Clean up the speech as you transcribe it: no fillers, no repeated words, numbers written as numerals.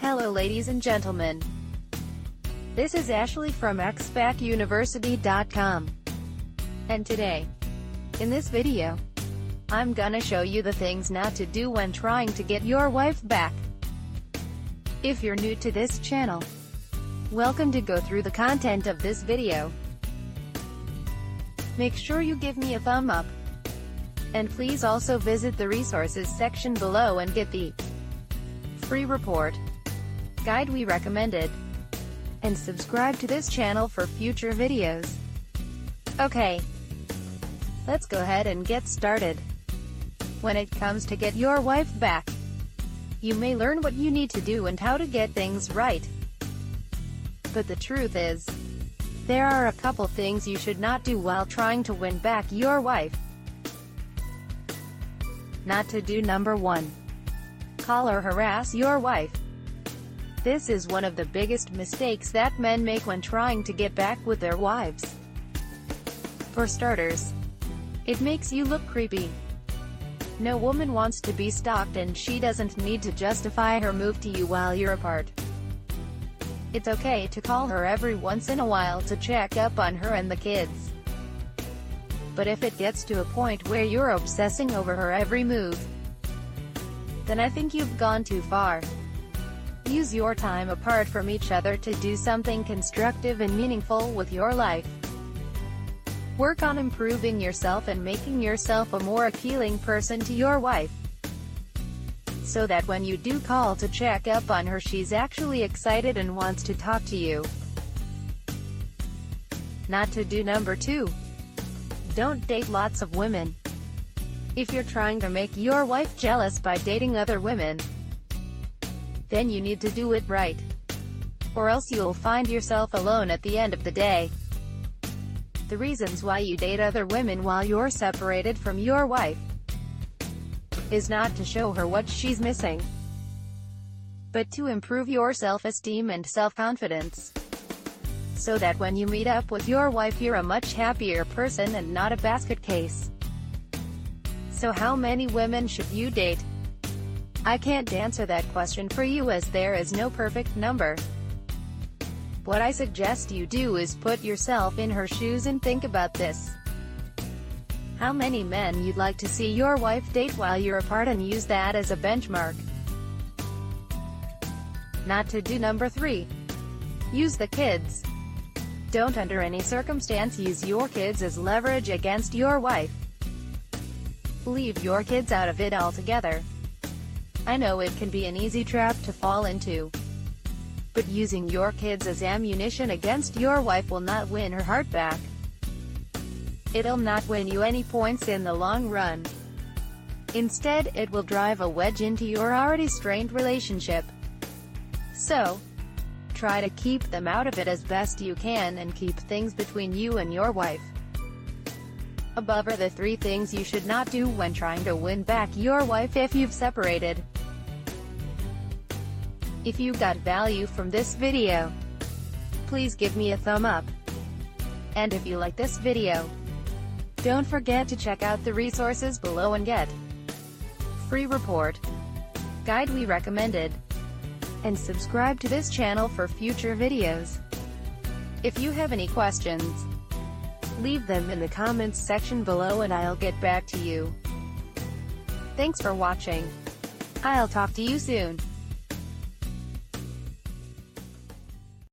Hello ladies and gentlemen. This is Ashley from xbacuniversity.com. And today, in this video, I'm gonna show you the things not to do when trying to get your wife back. If you're new to this channel, welcome to go through the content of this video. Make sure you give me a thumb up. And please also visit the resources section below and get the free report guide we recommended. And subscribe to this channel for future videos. Okay, let's go ahead and get started. When it comes to get your wife back, you may learn what you need to do and how to get things right. But the truth is, there are a couple things you should not do while trying to win back your wife. Not to do. Number 1. Call or harass your wife. This is one of the biggest mistakes that men make when trying to get back with their wives. For starters, it makes you look creepy. No woman wants to be stalked, and she doesn't need to justify her move to you while you're apart. It's okay to call her every once in a while to check up on her and the kids. But if it gets to a point where you're obsessing over her every move, then I think you've gone too far. Use your time apart from each other to do something constructive and meaningful with your life. Work on improving yourself and making yourself a more appealing person to your wife, so that when you do call to check up on her, she's actually excited and wants to talk to you. Not to do. Number 2. Don't date lots of women. If you're trying to make your wife jealous by dating other women, then you need to do it right, or else you'll find yourself alone at the end of the day. The reasons why you date other women while you're separated from your wife is not to show her what she's missing, but to improve your self-esteem and self-confidence, so that when you meet up with your wife you're a much happier person and not a basket case. So how many women should you date? I can't answer that question for you, as there is no perfect number. What I suggest you do is put yourself in her shoes and think about this. How many men you'd like to see your wife date while you're apart, and use that as a benchmark. Not to do. Number 3. Use the kids. Don't under any circumstance use your kids as leverage against your wife. Leave your kids out of it altogether. I know it can be an easy trap to fall into, but using your kids as ammunition against your wife will not win her heart back. It'll not win you any points in the long run. Instead, it will drive a wedge into your already strained relationship. So, try to keep them out of it as best you can, and keep things between you and your wife. Above are the 3 things you should not do when trying to win back your wife if you've separated. If you got value from this video, please give me a thumb up. And if you like this video, don't forget to check out the resources below and get free report guide we recommended. And subscribe to this channel for future videos. If you have any questions, leave them in the comments section below and I'll get back to you. Thanks for watching. I'll talk to you soon.